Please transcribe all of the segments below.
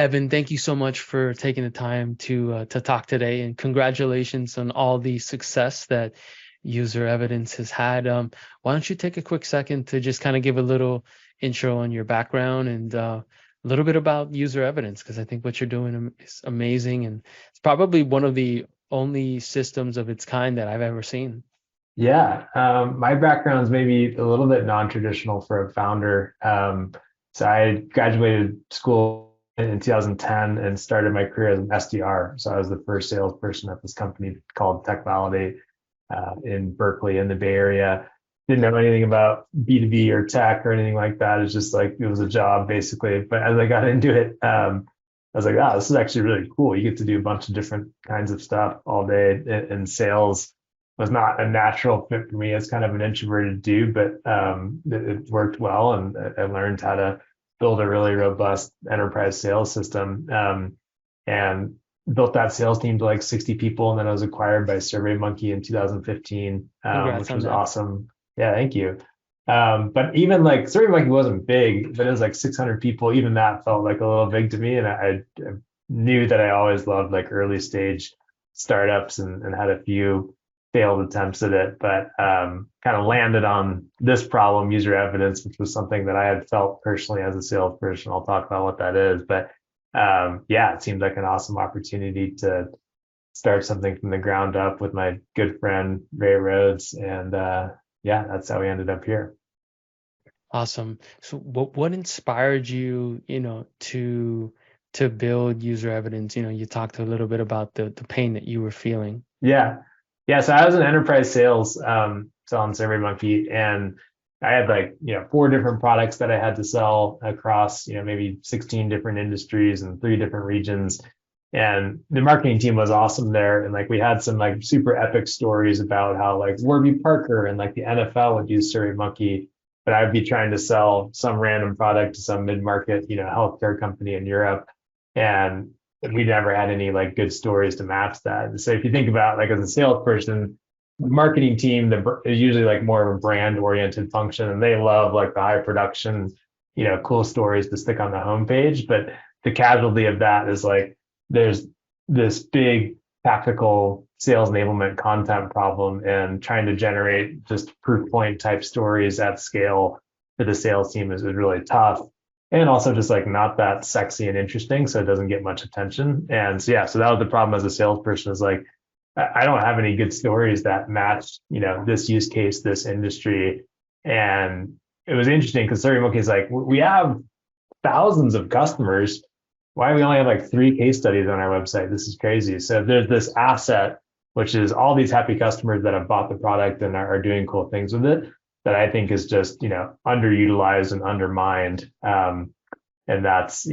Evan, thank you so much for taking the time to talk today, and congratulations on all the success that User Evidence has had. Why don't you take a quick second to just kind of give a little intro on your background and a little bit about User Evidence, because I think what you're doing is amazing, and it's probably one of the only systems of its kind that I've ever seen. Yeah, my background is maybe a little bit non-traditional for a founder. So I graduated school in 2010 and started my career as an SDR. So I was the first salesperson at this company called Tech Validate in Berkeley in the Bay Area. Didn't know anything about B2B or tech or anything like that. It's just like it was a job basically. But as I got into it, I was like, oh, this is actually really cool. You get to do a bunch of different kinds of stuff all day, and sales was not a natural fit for me as kind of an introverted dude, but it worked well, and I learned how to build a really robust enterprise sales system, and built that sales team to like 60 people, and then I was acquired by SurveyMonkey in 2015, Congrats which on was that. awesome. Yeah, thank you. But even like SurveyMonkey wasn't big, but it was like 600 people. Even that felt like a little big to me, and I knew that I always loved like early stage startups, and had a few failed attempts at it, but kind of landed on this problem, user evidence, which was something that I had felt personally as a salesperson. I'll talk about what that is, but yeah, it seemed like an awesome opportunity to start something from the ground up with my good friend Ray Rhodes, and yeah, that's how we ended up here. Awesome. So what inspired you, to build User Evidence? You talked a little bit about the pain that you were feeling. Yeah. Yeah. So I was in enterprise sales, selling SurveyMonkey, and I had like, four different products that I had to sell across, maybe 16 different industries and three different regions. And the marketing team was awesome there. And like, we had some like super epic stories about how like Warby Parker and like the NFL would use SurveyMonkey, but I'd be trying to sell some random product to some mid-market, healthcare company in Europe. And we never had any like good stories to match that. So if you think about like as a salesperson, the marketing team is usually like more of a brand oriented function, and they love like the high production, cool stories to stick on the homepage. But the casualty of that is like there's this big tactical sales enablement content problem, and trying to generate just proof point type stories at scale for the sales team is really tough, and also just like not that sexy and interesting, so it doesn't get much attention. And so yeah, so that was the problem as a salesperson, is like I don't have any good stories that match, this use case, this industry. And it was interesting because SurveyMonkey is like, we have thousands of customers. Why do we only have like three case studies on our website? This is crazy. So there's this asset, which is all these happy customers that have bought the product and are doing cool things with it, that I think is just, underutilized and undermined. And that's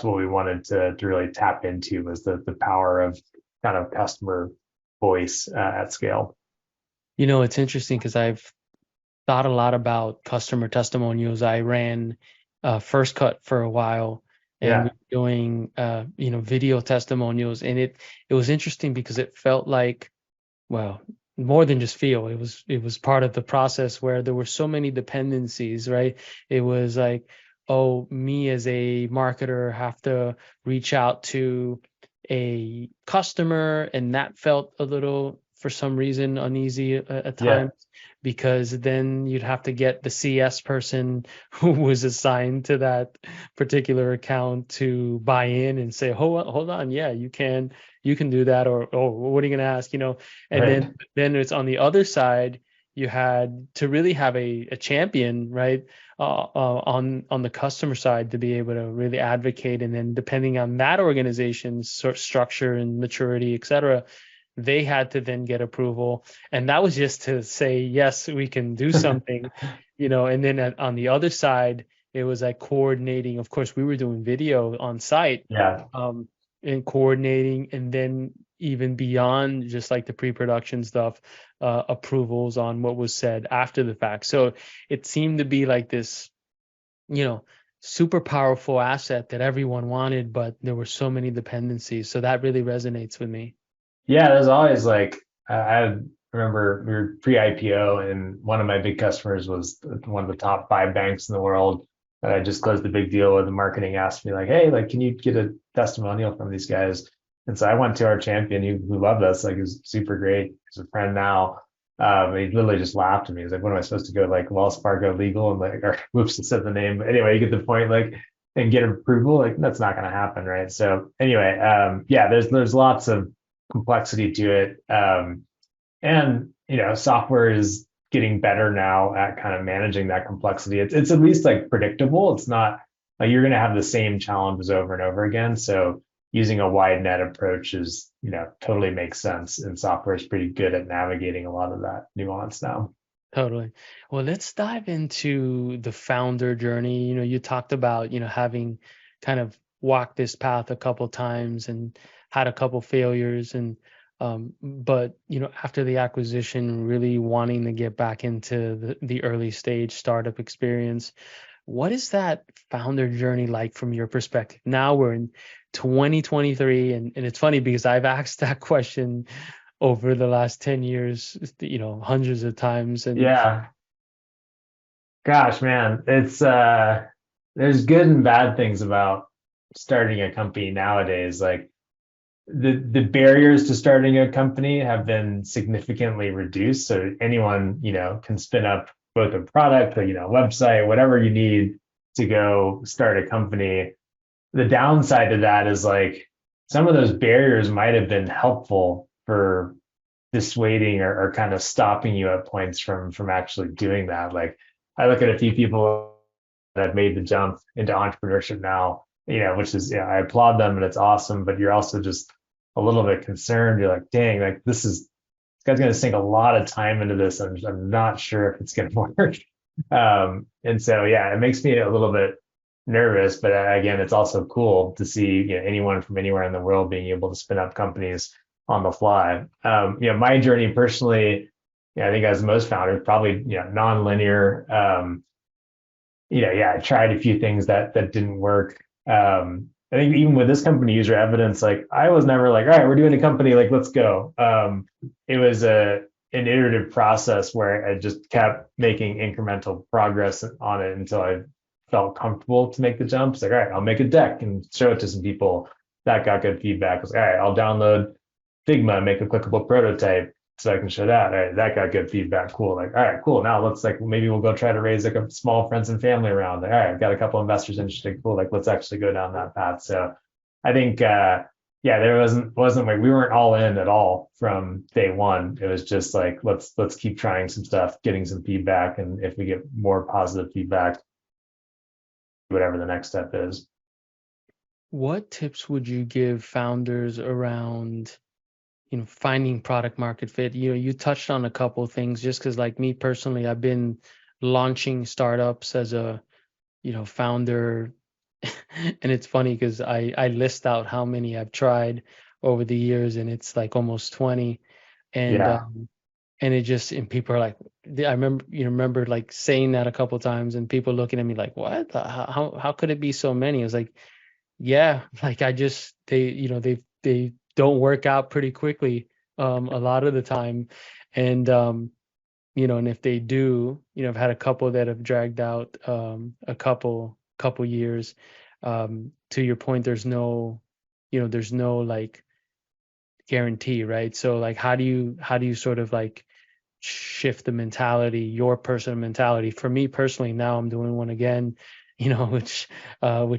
what we wanted to really tap into, was the power of kind of customer voice at scale. It's interesting because I've thought a lot about customer testimonials. I ran First Cut for a while, and we Yeah, were doing video testimonials, and it was interesting because it felt like, well, more than just feel. It was part of the process where there were so many dependencies, right? It was like, oh, me as a marketer have to reach out to a customer, and that felt a little, for some reason, uneasy at yeah, times, because then you'd have to get the CS person who was assigned to that particular account to buy in and say, hold on, yeah, you can do that, or oh, what are you going to ask, and right. then it's on the other side. You had to really have a champion, right, on the customer side, to be able to really advocate, and then depending on that organization's sort of structure and maturity, et cetera, they had to then get approval, and that was just to say yes, we can do something, and then on the other side, it was like coordinating. Of course, we were doing video on site, Yeah, um, and coordinating, and then even beyond just like the pre-production stuff, approvals on what was said after the fact. So it seemed to be like this, you know, super powerful asset that everyone wanted, but there were so many dependencies. So that really resonates with me. yeah. There's always like remember we were pre-IPO, and one of my big customers was one of the top five banks in the world. that I just closed a big deal with. The marketing asked me like, hey, like, can you get a testimonial from these guys? And so I went to our champion who loved us, like, he was super great. He's a friend now. He literally just laughed at me. He's like, "What am I supposed to go like Wells Fargo legal and like, or whoops, I said the name. But anyway, you get the point. Like, and get approval. Like, that's not going to happen, right?" So anyway, yeah, there's lots of complexity to it, and software is getting better now at kind of managing that complexity. It's at least like predictable. It's not like you're going to have the same challenges over and over again. So using a wide net approach is, totally makes sense. And software is pretty good at navigating a lot of that nuance now. Totally. Well, let's dive into the founder journey. You talked about, having kind of walked this path a couple times and had a couple failures and but after the acquisition, really wanting to get back into the early stage startup experience. What is that founder journey like from your perspective? Now we're in 2023, and it's funny because I've asked that question over the last 10 years, hundreds of times. And Yeah. Gosh, man, it's there's good and bad things about starting a company nowadays. Like, the barriers to starting a company have been significantly reduced. So anyone, can spin up both a product, website, whatever you need to go start a company. The downside to that is like some of those barriers might have been helpful for dissuading or kind of stopping you at points from actually doing that. Like, I look at a few people that have made the jump into entrepreneurship now, which is, I applaud them and it's awesome, but you're also just a little bit concerned. You're like, dang, like this guy's going to sink a lot of time into this. I'm not sure if it's going to work. And so, yeah, it makes me a little bit nervous, but again, it's also cool to see, anyone from anywhere in the world being able to spin up companies on the fly. My journey personally, I think as most founders, probably, non-linear. Yeah, I tried a few things that didn't work. I think even with this company, UserEvidence, like I was never like, all right, we're doing a company, like let's go. It was an iterative process where I just kept making incremental progress on it until I felt comfortable to make the jump. It's like, all right, I'll make a deck and show it to some people. That got good feedback. I was like, all right, I'll download Figma and make a clickable prototype so I can show that. All right, that got good feedback. Cool. Like, all right, cool. Now let's like maybe we'll go try to raise like a small friends and family round. Like, all right, I've got a couple investors interested. Cool. Like, let's actually go down that path. So I think yeah, there wasn't like we weren't all in at all from day one. It was just like let's keep trying some stuff, getting some feedback, and if we get more positive feedback, whatever the next step is. what tips would you give founders around, finding product market fit? You touched on a couple of things just because like me personally, I've been launching startups as a, founder. And it's funny because I list out how many I've tried over the years, and it's like almost 20. And Yeah, it just, and people are like, I remember, like saying that a couple of times and people looking at me like, what? How could it be so many? I was like, yeah, like I just, they don't work out pretty quickly, a lot of the time. And, and if they do, I've had a couple that have dragged out, a couple years. To your point, there's no like guarantee, right? So like, how do you sort of like shift the mentality, your personal mentality? For me personally, now I'm doing one again, which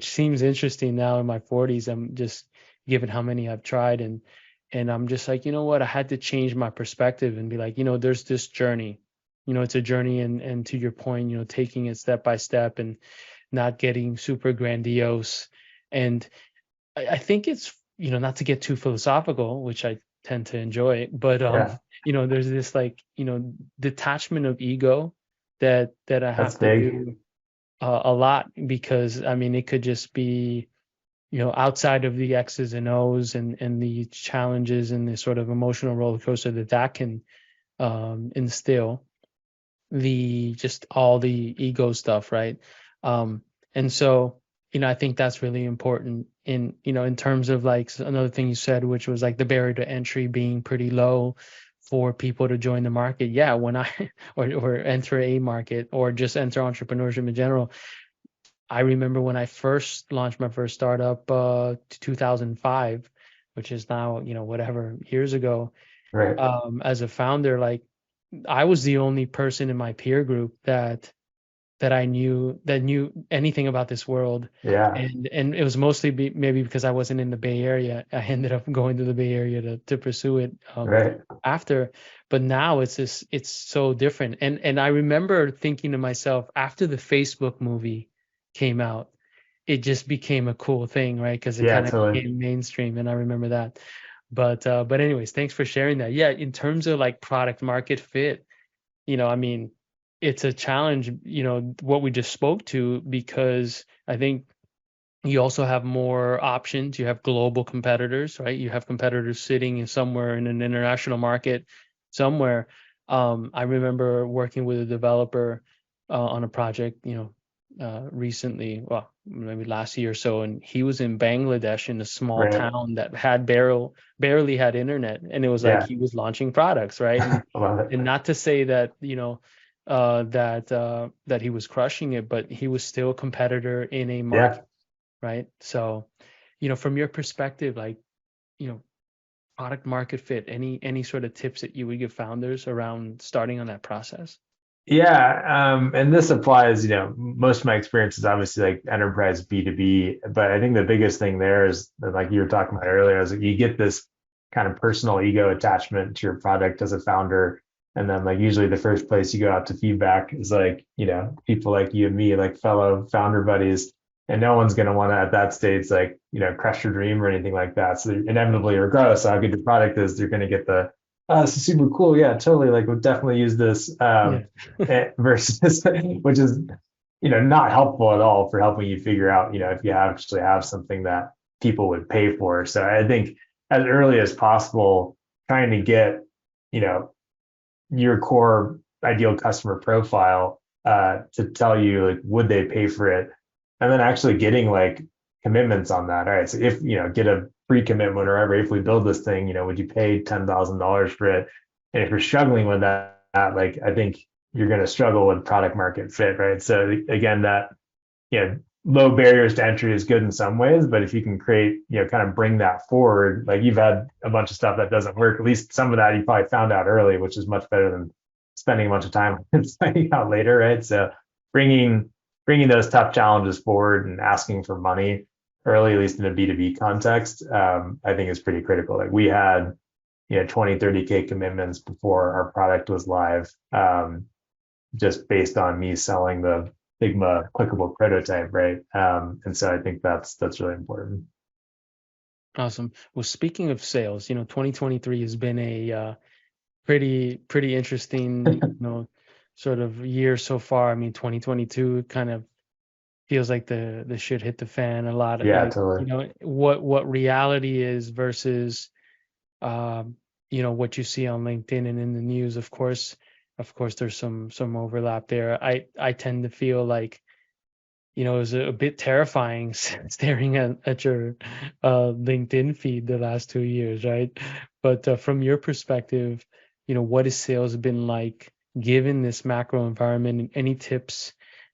seems interesting now in my 40s. I'm just given how many I've tried, and I'm just like, you know what, I had to change my perspective and be like, there's this journey, it's a journey, and to your point, taking it step by step and not getting super grandiose. And I think it's, not to get too philosophical, which I tend to enjoy, but yeah, there's this like, detachment of ego that I that's have to big. do a lot, because I mean it could just be, outside of the X's and O's and the challenges and the sort of emotional roller coaster that can instill, the just all the ego stuff, right? And so, I think that's really important in terms of like another thing you said, which was like the barrier to entry being pretty low for people to join the market. Yeah, when I or enter a market or just enter entrepreneurship in general, I remember when I first launched my first startup, 2005, which is now, whatever years ago, Right. as a founder, like I was the only person in my peer group that I knew that knew anything about this world. Yeah. And it was mostly maybe because I wasn't in the Bay Area. I ended up going to the Bay Area to pursue it Right. after. But now it's so different. And I remember thinking to myself after the Facebook movie came out, it just became a cool thing, right? Because it Yeah, kind of totally. became mainstream, and I remember that. But anyways, thanks for sharing that. Yeah, in terms of like product market fit, I mean, it's a challenge, what we just spoke to, because I think you also have more options. You have global competitors, right? You have competitors sitting in somewhere in an international market somewhere. I remember working with a developer on a project, recently, well, maybe last year or so, and he was in Bangladesh in a small Right. town that had barely had internet, and it was like Yeah. he was launching products, right? And I love it. and not to say that, that he was crushing it, but he was still a competitor in a Yeah. market, right? So, from your perspective, like, you know, product market fit, any sort of tips that you would give founders around starting on that process? Yeah, and this applies, most of my experience is obviously like enterprise B2B, but I think the biggest thing there is that, like you were talking about earlier, is that you get this kind of personal ego attachment to your product as a founder. And then like usually the first place you go out to feedback is like, people like you and me, like fellow founder buddies, and no one's going to want to at that stage, like, crush your dream or anything like that. So inevitably, regardless of how good your product is, you're going to get the, oh, this is super cool. Yeah, totally. Like, we'll definitely use this. Yeah. Versus, which is, not helpful at all for helping you figure out, if you actually have something that people would pay for. So I think as early as possible, trying to get, you know, your core ideal customer profile to tell you, like, would they pay for it, and then actually getting like commitments on that. All right, so if get a pre-commitment or whatever, if we build this thing, would you pay $10,000 for it? And if you're struggling with that, like, I think you're going to struggle with product market fit, right? So again, that, low barriers to entry is good in some ways, but if you can create, kind of bring that forward, like you've had a bunch of stuff that doesn't work, at least some of that you probably found out early, which is much better than spending a bunch of time finding out later, right? So bringing those tough challenges forward and asking for money early, at least in a B2B context, I think is pretty critical. Like we had, 20, 30K commitments before our product was live, just based on me selling the Figma clickable prototype, right? And so I think that's really important. Awesome. Well, speaking of sales, 2023 has been a pretty interesting, sort of year so far. I mean, 2022 kind of feels like the shit hit the fan a lot. Yeah, Like, totally. what reality is versus what you see on LinkedIn and in the news. Of course there's some overlap there. I tend to feel like, it was a bit terrifying staring at your LinkedIn feed the last 2 years, right? But from your perspective, what has sales been like given this macro environment, and any tips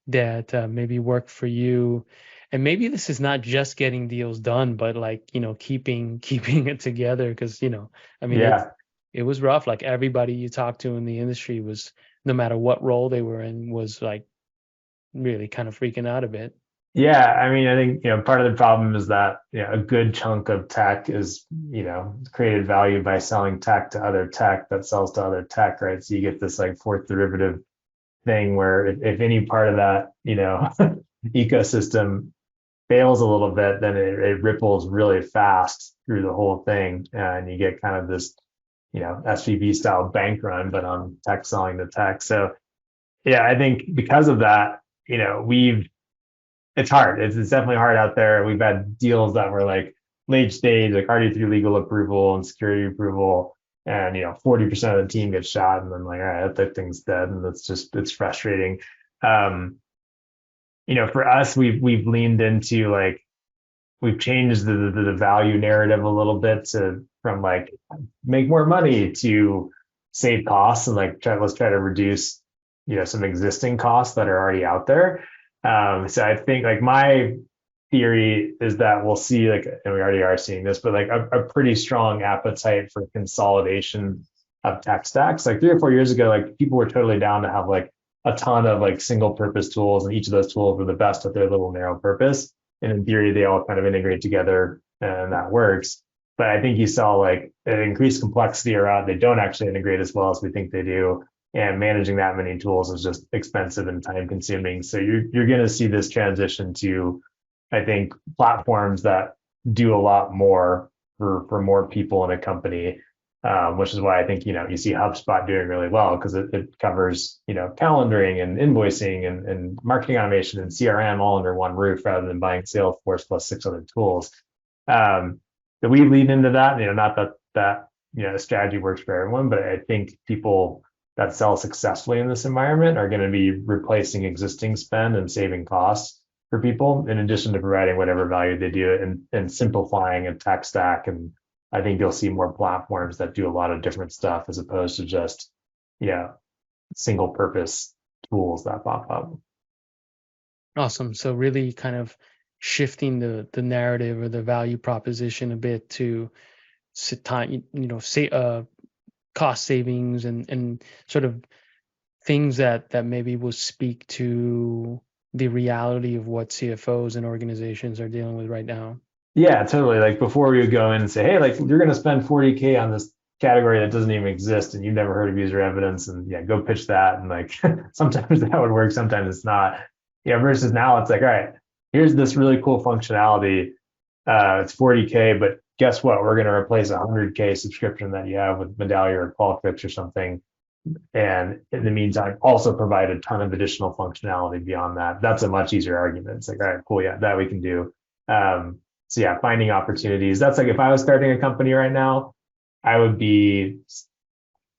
that maybe work for you? And maybe this is not just getting deals done, but like, keeping it together, because, I mean, Yeah. it was rough. Like everybody you talked to in the industry was, no matter what role they were in, was like really kind of freaking out a bit. Yeah, I mean, I think, part of the problem is that, a good chunk of tech is, created value by selling tech to other tech that sells to other tech, right? So you get this like fourth derivative thing where if any part of that, ecosystem fails a little bit, then it ripples really fast through the whole thing, and you get kind of this, SVB style bank run, but on tech selling to tech. So yeah, I think because of that, it's hard. It's definitely hard out there. We've had deals that were like late stage, like already through legal approval and security approval, and 40% of the team gets shot, and then like, all right, that thing's dead, and it's frustrating. Um, for us, we've leaned into like, we've changed the value narrative a little bit to, from like make more money to save costs, and like let's try to reduce some existing costs that are already out there. So I think like my theory is that we'll see like, and we already are seeing this, but like a pretty strong appetite for consolidation of tech stacks. Like 3 or 4 years ago, like people were totally down to have like a ton of like single purpose tools, and each of those tools were the best at their little narrow purpose. And in theory, they all kind of integrate together and that works. But I think you saw like an increased complexity around they don't actually integrate as well as we think they do. And managing that many tools is just expensive and time consuming. So you're going to see this transition to, I think, platforms that do a lot more for more people in a company, which is why I think, you see HubSpot doing really well because it covers, calendaring and invoicing and marketing automation and CRM all under one roof rather than buying Salesforce plus 6 other tools. So we lean into that, not that strategy works for everyone, but I think people that sell successfully in this environment are going to be replacing existing spend and saving costs for people, in addition to providing whatever value they do and simplifying a tech stack. And I think you'll see more platforms that do a lot of different stuff as opposed to just, single purpose tools that pop up. Awesome. So really kind of shifting the narrative or the value proposition a bit to time, say cost savings and sort of things that maybe will speak to the reality of what CFOs and organizations are dealing with right now. Yeah, totally. Like before we would go in and say, hey, like you're going to spend 40K on this category that doesn't even exist and you've never heard of user evidence, and yeah, go pitch that. And like sometimes that would work, sometimes it's not. Versus now it's like, all right, here's this really cool functionality. It's 40K, but guess what? We're going to replace a 100K subscription that you have with Medallia or Qualtrics or something. And in the meantime, also provide a ton of additional functionality beyond that. That's a much easier argument. It's like, all right, cool. Yeah, that we can do. So yeah, finding opportunities. That's like if I was starting a company right now, I would be,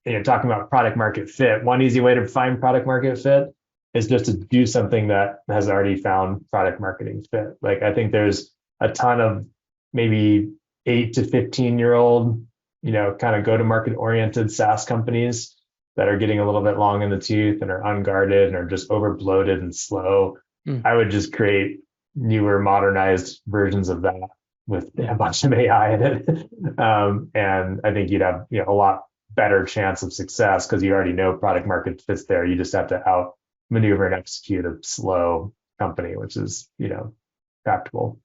talking about product market fit. One easy way to find product market fit is just to do something that has already found product marketing fit. Like I think there's a ton of maybe 8 to 15-year-old, kind of go-to-market oriented SaaS companies that are getting a little bit long in the tooth and are unguarded and are just over bloated and slow. I would just create newer, modernized versions of that with a bunch of AI in it. And I think you'd have a lot better chance of success because you already know product market fits there. You just have to outmaneuver and execute a slow company, which is, practical.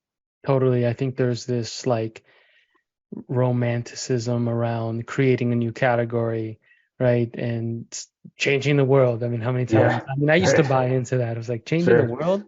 Totally. I think there's this like romanticism around creating a new category, right? And changing the world. I mean, how many times? Yeah. I mean, I used to buy into that. I was like, changing the world?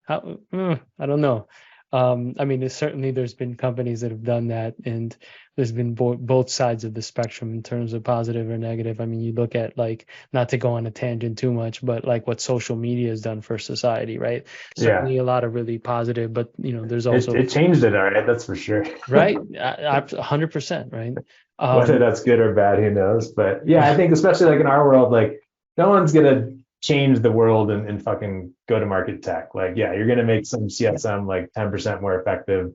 How? I don't know. I mean, there's been companies that have done that, and there's been both sides of the spectrum in terms of positive or negative. I mean, you look at like, not to go on a tangent too much, but like what social media has done for society, right? Certainly a lot of really positive, but there's also it changed it, all right, that's for sure. Right, 100%, right? Whether that's good or bad, who knows? But yeah, I think especially like in our world, like no one's gonna change the world and fucking go to market tech. Like, yeah, you're gonna make some CSM like 10% more effective.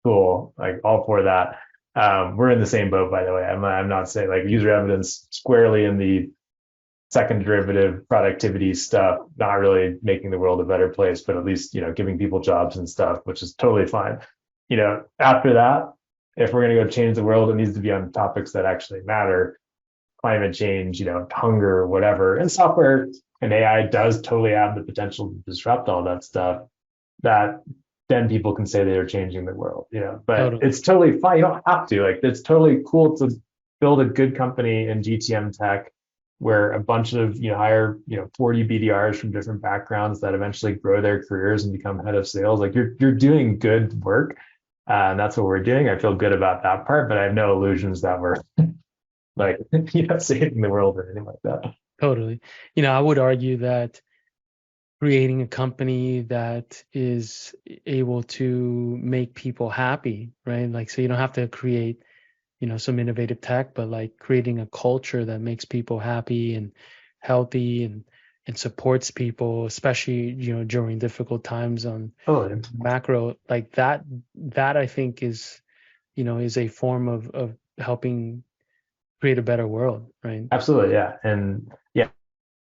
Cool, like all for that. We're in the same boat, by the way. I'm not saying like user evidence squarely in the second derivative productivity stuff, not really making the world a better place, but at least giving people jobs and stuff, which is totally fine. After that, if we're going to go change the world, it needs to be on topics that actually matter: climate change, hunger, whatever. And software and AI does totally have the potential to disrupt all that stuff. That then people can say they're changing the world, but totally. It's totally fine. You don't have to. Like, it's totally cool to build a good company in GTM tech where a bunch of hire 40 BDRs from different backgrounds that eventually grow their careers and become head of sales. Like you're doing good work, and that's what we're doing. I feel good about that part, but I have no illusions that we're like saving the world or anything like that. Totally. I would argue that creating a company that is able to make people happy, right? Like, so you don't have to create some innovative tech, but like creating a culture that makes people happy and healthy and supports people, especially during difficult times on macro, like that I think is is a form of helping create a better world, right? Absolutely, yeah. And yeah,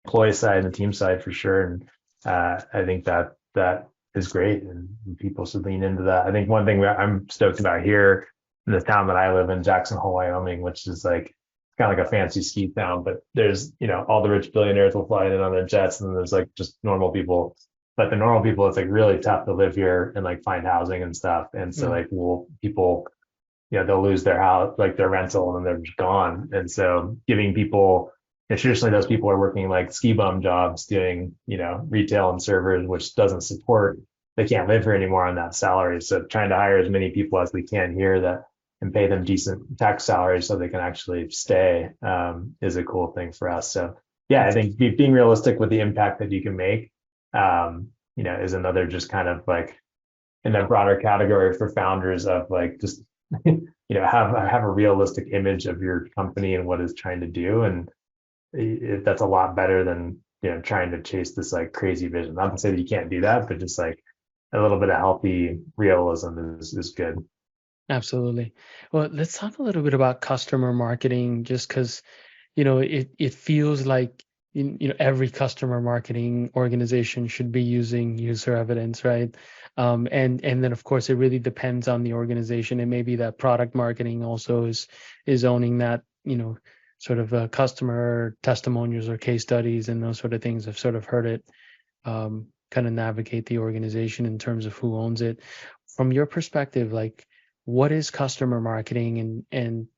employee side and the team side for sure. And I think that that is great, and people should lean into that. I think one thing I'm stoked about here in the town that I live in, Jackson Hole, Wyoming, which is like kind of like a fancy ski town, but there's, all the rich billionaires will fly in on their jets, and then there's like just normal people. But the normal people, it's like really tough to live here and like find housing and stuff. And so Mm. like, people, they'll lose their house, like their rental, and then they're just gone. And so giving people, traditionally those people are working like ski bum jobs doing, retail and servers, which doesn't support, they can't live here anymore on that salary. So trying to hire as many people as we can here that and pay them decent tax salaries so they can actually stay, is a cool thing for us. So yeah, I think being realistic with the impact that you can make, is another just kind of like in that broader category for founders of like just have a realistic image of your company and what it's trying to do, and that's a lot better than trying to chase this like crazy vision. Not to say that you can't do that, but just like a little bit of healthy realism is good. Absolutely. Well, let's talk a little bit about customer marketing, just because, it feels like, every customer marketing organization should be using user evidence, right? And then of course it really depends on the organization. It may be that product marketing also is owning that, sort of customer testimonials or case studies and those sort of things. I've sort of heard it kind of navigate the organization in terms of who owns it. From your perspective, like, what is customer marketing, and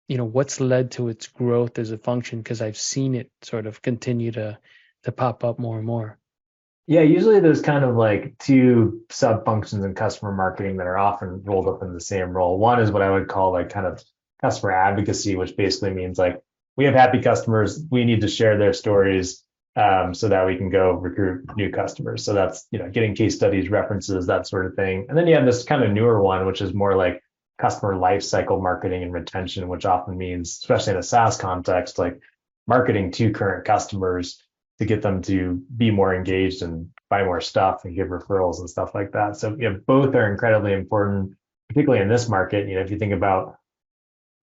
what's led to its growth as a function? Because I've seen it sort of continue to pop up more and more. Yeah, usually there's kind of like two sub functions in customer marketing that are often rolled up in the same role. One is what I would call like kind of customer advocacy, which basically means like we have happy customers, we need to share their stories, so that we can go recruit new customers. So that's getting case studies, references, that sort of thing. And then you have this kind of newer one, which is more like customer lifecycle marketing and retention, which often means, especially in a SaaS context, like marketing to current customers to get them to be more engaged and buy more stuff and give referrals and stuff like that. So both are incredibly important, particularly in this market. If you think about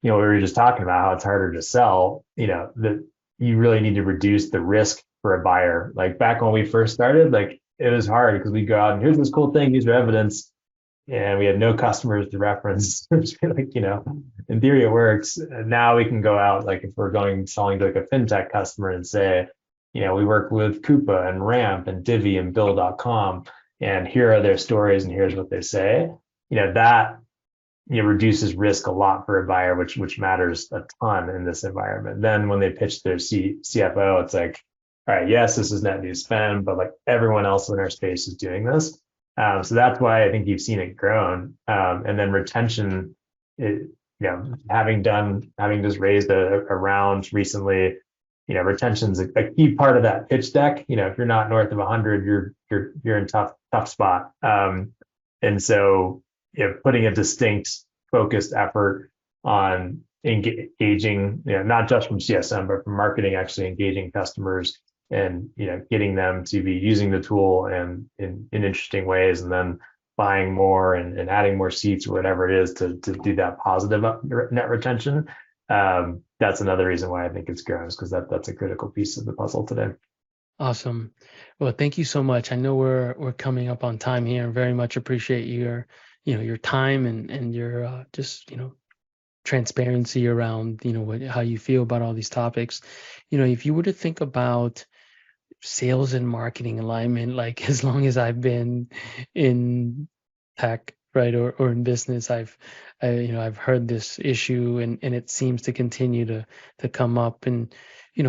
we were just talking about how it's harder to sell, that you really need to reduce the risk for a buyer. Like back when we first started, like it was hard because we go out and here's this cool thing, user evidence, and we had no customers to reference. Like, in theory it works. Now we can go out, like if we're selling to like a fintech customer and say, we work with Coupa and Ramp and Divvy and Bill.com, and here are their stories and here's what they say. That reduces risk a lot for a buyer, which matters a ton in this environment. Then when they pitch their CFO, it's like, all right, yes, this is net new spend, but like everyone else in our space is doing this. So that's why I think you've seen it grown. And then retention, having just raised a round recently, retention's a key part of that pitch deck. If you're not north of 100, you're in tough spot. And so putting a distinct focused effort on engaging, not just from CSM, but from marketing, actually engaging customers and, getting them to be using the tool and in interesting ways, and then buying more and adding more seats or whatever it is to do that positive net retention. That's another reason why I think it's grown, is because that's a critical piece of the puzzle today. Awesome. Well, thank you so much. I know we're coming up on time here, and very much appreciate your time and your just transparency around how you feel about all these topics. If you were to think about sales and marketing alignment, like as long as I've been in tech, right, or in business, I've heard this issue, and it seems to continue to come up. And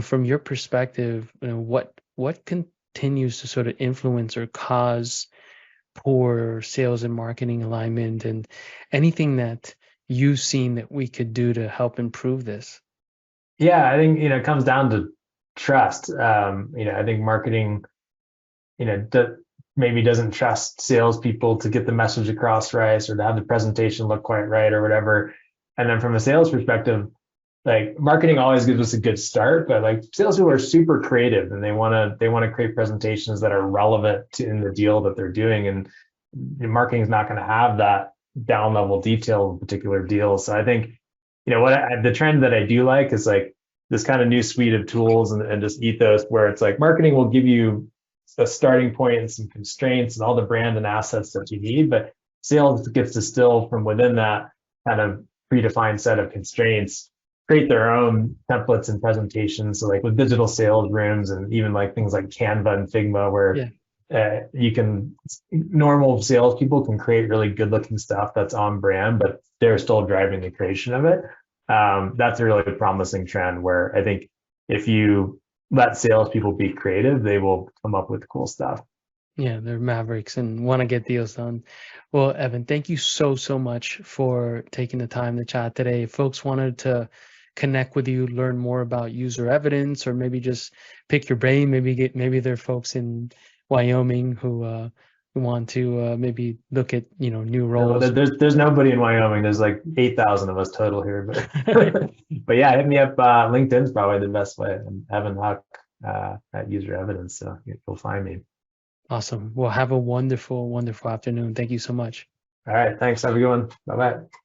from your perspective, what continues to sort of influence or cause poor sales and marketing alignment, and anything that you've seen that we could do to help improve this? Yeah, I think it comes down to trust. I think marketing, maybe doesn't trust salespeople to get the message across right, or to have the presentation look quite right, or whatever. And then from a sales perspective, like marketing always gives us a good start, but like sales people are super creative, and they want to create presentations that are relevant to in the deal that they're doing. And marketing is not going to have that down level detail of particular deals. So I think, the trend that I do like is like this kind of new suite of tools and just ethos where it's like marketing will give you a starting point and some constraints and all the brand and assets that you need, but sales gets distilled from within that kind of predefined set of constraints, create their own templates and presentations. So like with digital sales rooms and even like things like Canva and Figma, where you can, normal salespeople can create really good looking stuff that's on brand, but they're still driving the creation of it. That's a really promising trend where I think if you let salespeople be creative, they will come up with cool stuff. Yeah, they're mavericks and want to get deals done. Well, Evan, thank you so much for taking the time to chat today. If folks wanted to connect with you, learn more about UserEvidence, or maybe just pick your brain, maybe there are folks in Wyoming who want to maybe look at new No, roles. there's nobody in Wyoming. There's like 8,000 of us total here, but but yeah, hit me up. LinkedIn's probably the best way. I'm Evan Huck at UserEvidence, so you'll find me. Awesome. Well, have a wonderful afternoon. Thank you so much. All right, thanks. Have a good one. Bye bye.